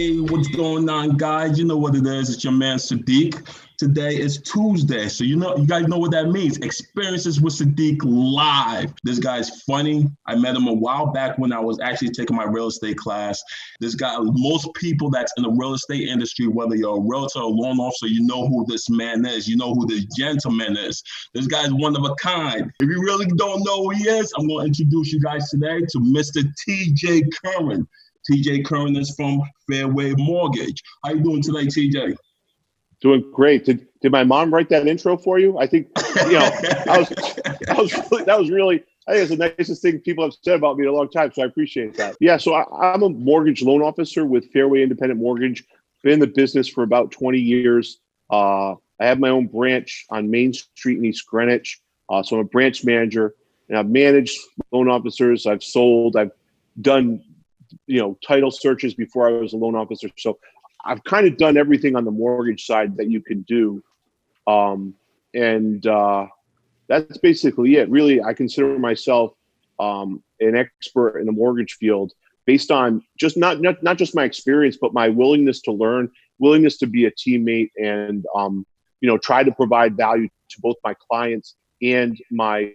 Hey, what's going on, guys? You know what it is. It's your man Sadiq. Today is Tuesday, so you guys know what that means. Experiences with Sadiq live. This guy's funny. I met him a while back when I was actually taking my real estate class. This guy, most people that's in the real estate industry, whether you're a realtor or loan officer, you know who this man is. You know who this gentleman is. This guy's one of a kind. If you really don't know who he is, I'm going to introduce you guys today to Mr. TJ Curran. TJ Curran is from Fairway Mortgage. How you doing today, TJ? Doing great. Did my mom write that intro for you? I think, that was really, I think it's the nicest thing people have said about me in a long time. So I appreciate that. Yeah. So I'm a mortgage loan officer with Fairway Independent Mortgage. Been in the business for about 20 years. I have my own branch on Main Street in East Greenwich. So I'm a branch manager, and I've managed loan officers. I've sold. I've done title searches before I was a loan officer. So I've kind of done everything on the mortgage side that you can do. That's basically it. Really, I consider myself an expert in the mortgage field based on just not just my experience, but my willingness to learn, willingness to be a teammate, and try to provide value to both my clients and my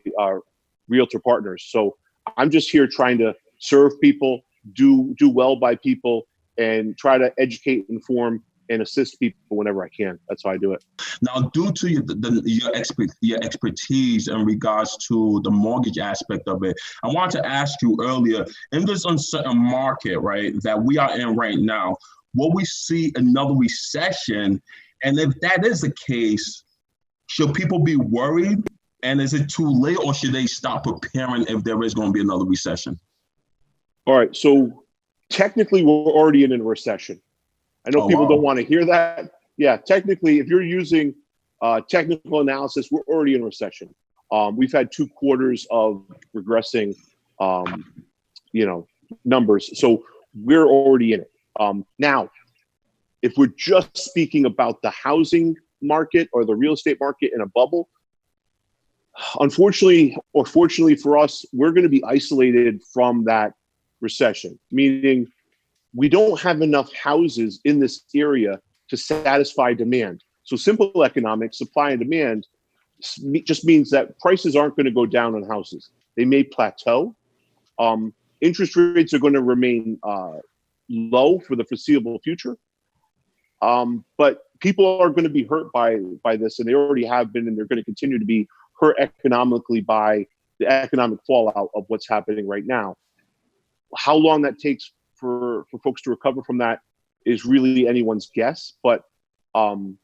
realtor partners. So I'm just here trying to serve people, do well by people, and try to educate, inform, and assist people whenever I can. That's how I do it. Now, due to your expertise in regards to the mortgage aspect of it, I wanted to ask you earlier, in this uncertain market, right, that we are in right now, will we see another recession? And if that is the case, should people be worried? And is it too late, or should they start preparing if there is going to be another recession? All right. So technically, we're already in a recession. I know people don't want to hear that. Yeah, technically, if you're using technical analysis, we're already in a recession. We've had 2 quarters of regressing, numbers. So we're already in it. Now, if we're just speaking about the housing market or the real estate market in a bubble, unfortunately or fortunately for us, we're going to be isolated from that recession, meaning we don't have enough houses in this area to satisfy demand. So simple economics, supply and demand, just means that prices aren't going to go down on houses. They may plateau. Interest rates are going to remain low for the foreseeable future. But people are going to be hurt by this, and they already have been, and they're going to continue to be hurt economically by the economic fallout of what's happening right now. How long that takes for folks to recover from that is really anyone's guess. But the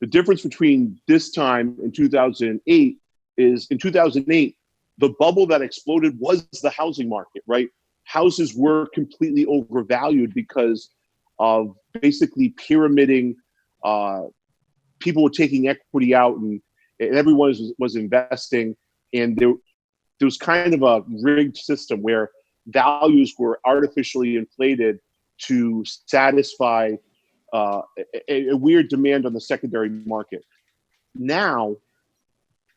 difference between this time in 2008 is in 2008, the bubble that exploded was the housing market, right? Houses were completely overvalued because of basically pyramiding. People were taking equity out, and everyone was investing. And there was kind of a rigged system where values were artificially inflated to satisfy a weird demand on the secondary market. Now,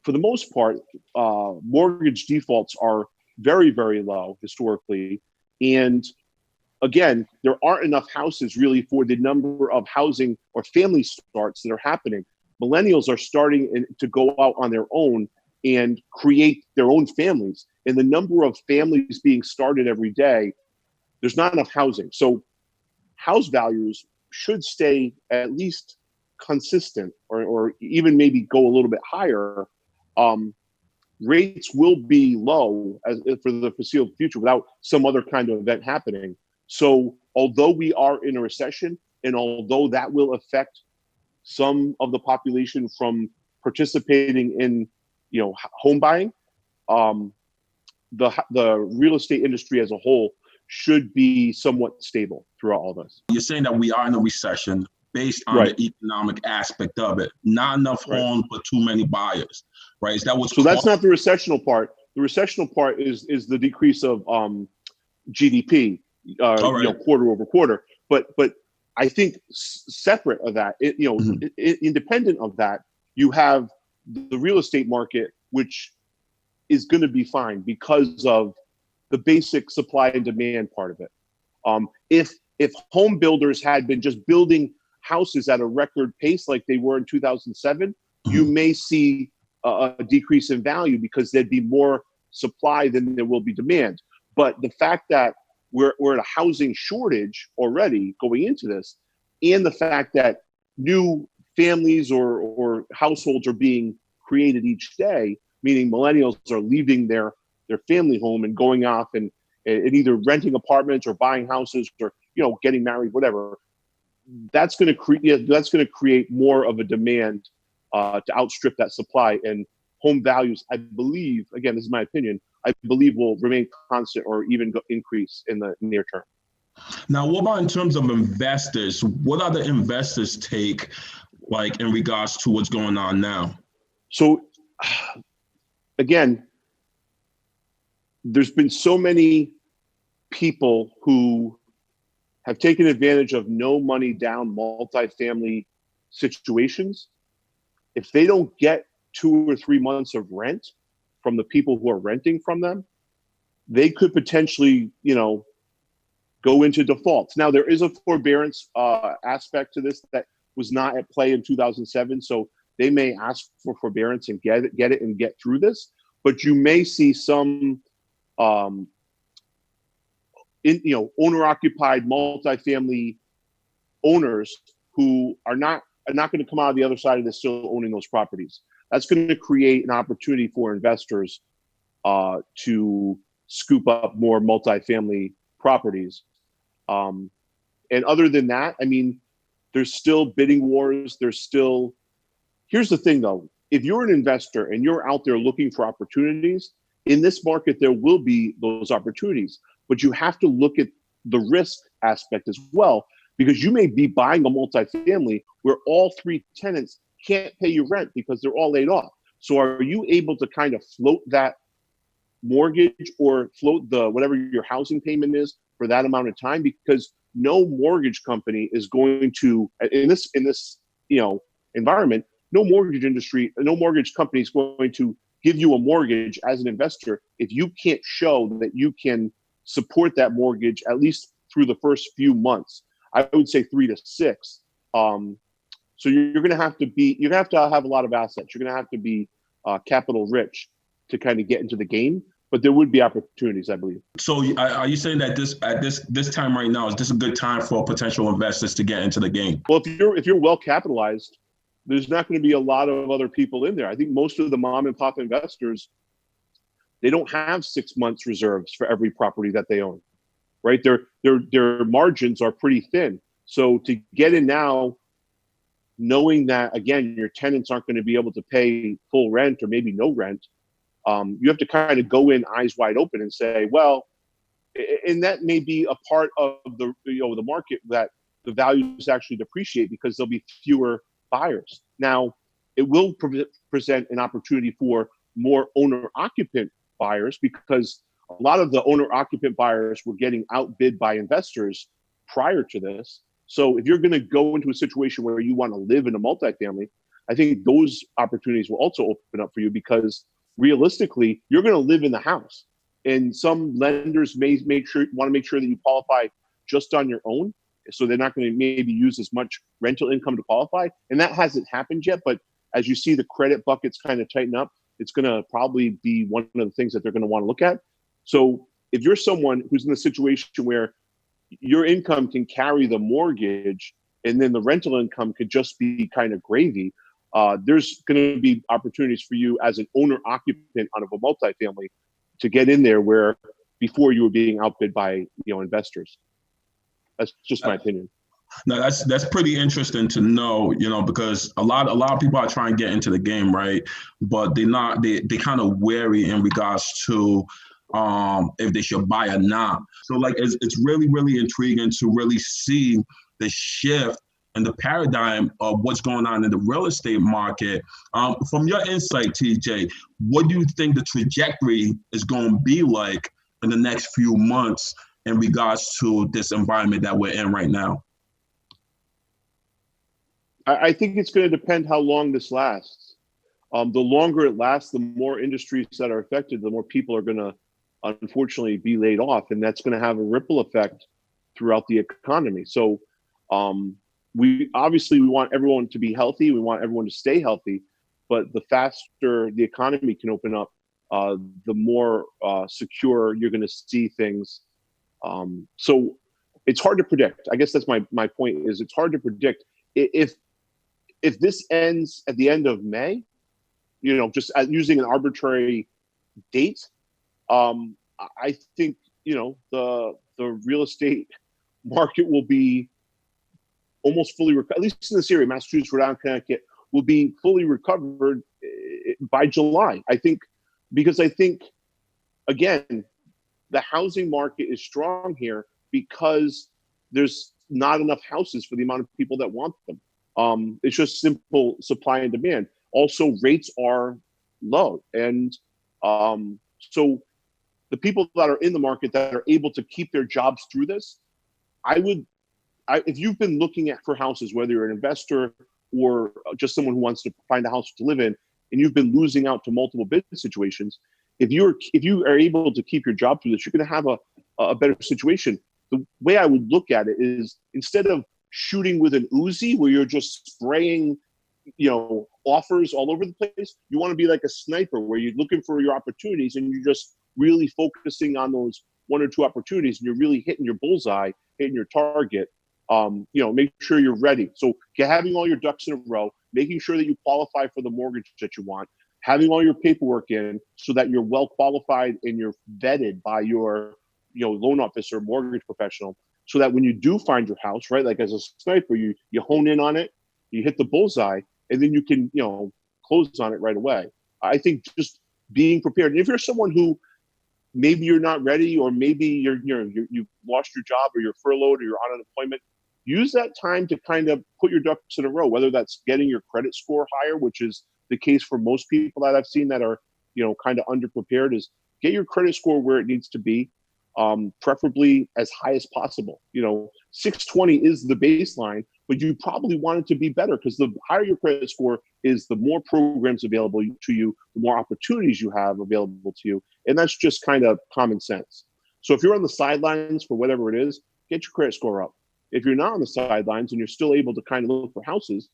for the most part, mortgage defaults are very, very low historically. And again, there aren't enough houses really for the number of housing or family starts that are happening. Millennials are starting to go out on their own and create their own families. And the number of families being started every day, there's not enough housing. So house values should stay at least consistent or even maybe go a little bit higher. Rates will be low for the foreseeable future without some other kind of event happening. So although we are in a recession, and although that will affect some of the population from participating in home buying, the real estate industry as a whole should be somewhat stable throughout all this. You're saying that we are in a recession based on the economic aspect of it. Not enough homes, but too many buyers, right? Is that what's that's not the recessional part. The recessional part is the decrease of GDP, quarter over quarter. But I think separate of that, independent of that, you have the real estate market, which is going to be fine because of the basic supply and demand part of it. If if home builders had been just building houses at a record pace like they were in 2007, you may see a decrease in value because there'd be more supply than there will be demand. But the fact that we're at a housing shortage already going into this, and the fact that new families or households are being created each day, meaning millennials are leaving their family home and going off and either renting apartments or buying houses or getting married, whatever. That's going to create more of a demand to outstrip that supply, and home values, I believe, again, this is my opinion, I believe will remain constant or even increase in the near term. Now, what about in terms of investors? What are the investors' take like in regards to what's going on now? So, again, there's been so many people who have taken advantage of no money down multifamily situations. If they don't get 2 or 3 months of rent from the people who are renting from them, they could potentially, go into defaults. Now, there is a forbearance aspect to this that was not at play in 2007. So they may ask for forbearance and get it and get through this. But you may see some owner-occupied multifamily owners who are not going to come out of the other side of this still owning those properties. That's going to create an opportunity for investors to scoop up more multifamily properties. And other than that, I mean, there's still bidding wars. Here's the thing though, if you're an investor and you're out there looking for opportunities, in this market, there will be those opportunities, but you have to look at the risk aspect as well, because you may be buying a multifamily where all 3 tenants can't pay you rent because they're all laid off. So are you able to kind of float that mortgage or float whatever your housing payment is for that amount of time? Because no mortgage company is going to, in this environment, no mortgage company is going to give you a mortgage as an investor if you can't show that you can support that mortgage at least through the first few months. I would say 3 to 6. So you're going to have to have a lot of assets. You're going to have to be capital rich to kind of get into the game. But there would be opportunities, I believe. So are you saying that this time right now, is this a good time for potential investors to get into the game? Well, if you're well capitalized, there's not going to be a lot of other people in there. I think most of the mom and pop investors, they don't have 6 months reserves for every property that they own, right? Their margins are pretty thin. So to get in now, knowing that, again, your tenants aren't going to be able to pay full rent or maybe no rent, you have to kind of go in eyes wide open and say, well, and that may be a part of the market that the values actually depreciate because there'll be fewer buyers. Now, it will present an opportunity for more owner-occupant buyers because a lot of the owner-occupant buyers were getting outbid by investors prior to this. So if you're going to go into a situation where you want to live in a multifamily, I think those opportunities will also open up for you because realistically, you're going to live in the house. And some lenders may want to make sure that you qualify just on your own. So they're not going to maybe use as much rental income to qualify. And that hasn't happened yet. But as you see the credit buckets kind of tighten up, it's going to probably be one of the things that they're going to want to look at. So if you're someone who's in a situation where your income can carry the mortgage and then the rental income could just be kind of gravy, there's going to be opportunities for you as an owner occupant on a multifamily to get in there where before you were being outbid by investors. That's just my opinion. No, that's pretty interesting to know, because a lot of people are trying to get into the game, right? But they kind of wary in regards to if they should buy or not. So it's really, really intriguing to really see the shift and the paradigm of what's going on in the real estate market. From your insight, TJ, what do you think the trajectory is going to be like in the next few months in regards to this environment that we're in right now? I think it's going to depend how long this lasts. The longer it lasts, the more industries that are affected, the more people are going to unfortunately be laid off. And that's going to have a ripple effect throughout the economy. So we want everyone to be healthy. We want everyone to stay healthy, but the faster the economy can open up, the more secure you're going to see things. So it's hard to predict. I guess that's my point, is it's hard to predict. If this ends at the end of May, just using an arbitrary date, I think, the real estate market will be almost fully recovered, at least in this area, Massachusetts, Rhode Island, Connecticut, will be fully recovered by July. I think, again, the housing market is strong here because there's not enough houses for the amount of people that want them. It's just simple supply and demand. Also, rates are low. And so the people that are in the market that are able to keep their jobs through this, if you've been looking for houses, whether you're an investor or just someone who wants to find a house to live in, and you've been losing out to multiple business situations, if you are able to keep your job through this, you're going to have a better situation. The way I would look at it is, instead of shooting with an Uzi where you're just spraying, offers all over the place, you want to be like a sniper where you're looking for your opportunities and you're just really focusing on those one or two opportunities, and you're really hitting your bullseye, hitting your target. Make sure you're ready. So having all your ducks in a row, making sure that you qualify for the mortgage that you want, having all your paperwork in so that you're well qualified and you're vetted by your loan officer, mortgage professional, so that when you do find your house, right, like as a sniper, you hone in on it, you hit the bullseye, and then you can close on it right away. I think just being prepared. And if you're someone who maybe you're not ready, or maybe you've lost your job, or you're furloughed, or you're on unemployment, use that time to kind of put your ducks in a row, whether that's getting your credit score higher, which is the case for most people that I've seen that are, kind of underprepared, is get your credit score where it needs to be, preferably as high as possible. 620 is the baseline, but you probably want it to be better, because the higher your credit score is, the more programs available to you, the more opportunities you have available to you. And that's just kind of common sense. So if you're on the sidelines for whatever it is, get your credit score up. If you're not on the sidelines and you're still able to kind of look for houses,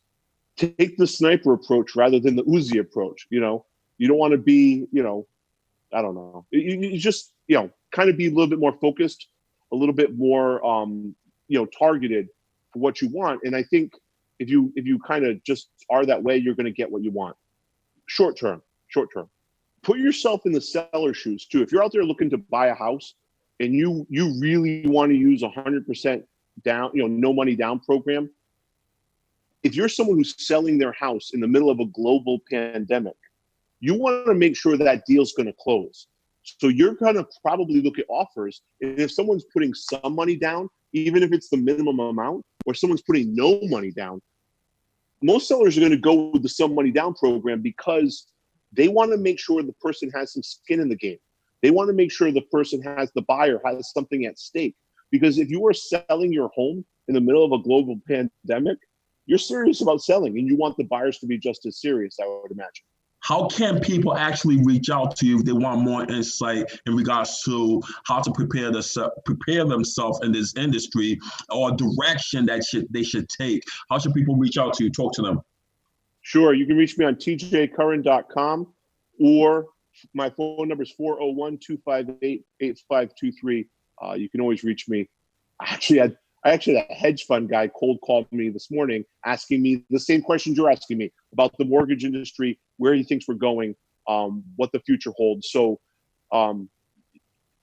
take the sniper approach rather than the Uzi approach. You don't want to be, I don't know. You just, kind of be a little bit more focused, a little bit more, targeted for what you want. And I think if you kind of just are that way, you're going to get what you want. Short term. Put yourself in the seller's shoes too. If you're out there looking to buy a house and you really want to use 100% down, no money down program, if you're someone who's selling their house in the middle of a global pandemic, you want to make sure that deal's going to close. So you're going to probably look at offers. And if someone's putting some money down, even if it's the minimum amount, or someone's putting no money down, most sellers are going to go with the some money down program, because they want to make sure the person has some skin in the game. They want to make sure the buyer has something at stake. Because if you are selling your home in the middle of a global pandemic, you're serious about selling, and you want the buyers to be just as serious, I would imagine. How can people actually reach out to you if they want more insight in regards to how to prepare themselves in this industry, or direction that they should take? How should people reach out to you? Talk to them. Sure. You can reach me on tjcurran.com, or my phone number is 401-258-8523. You can always reach me. I actually had a hedge fund guy cold called me this morning asking me the same questions you're asking me about the mortgage industry, where he thinks we're going, what the future holds. So I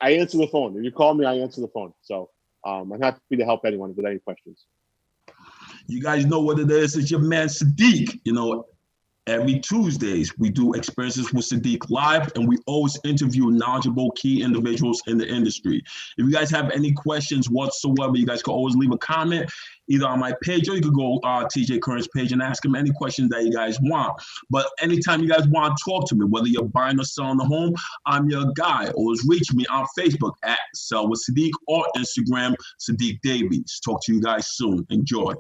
answer the phone. If you call me, I answer the phone. So I'm happy to help anyone with any questions. You guys know what it is. It's your man Sadiq. Every Tuesdays, we do Experiences with Sadiq live, and we always interview knowledgeable key individuals in the industry. If you guys have any questions whatsoever, you guys can always leave a comment either on my page, or you could go TJ Curran's page and ask him any questions that you guys want. But anytime you guys want to talk to me, whether you're buying or selling a home, I'm your guy. Always reach me on Facebook at Sell with Sadiq, or Instagram, Sadiq Davies. Talk to you guys soon. Enjoy.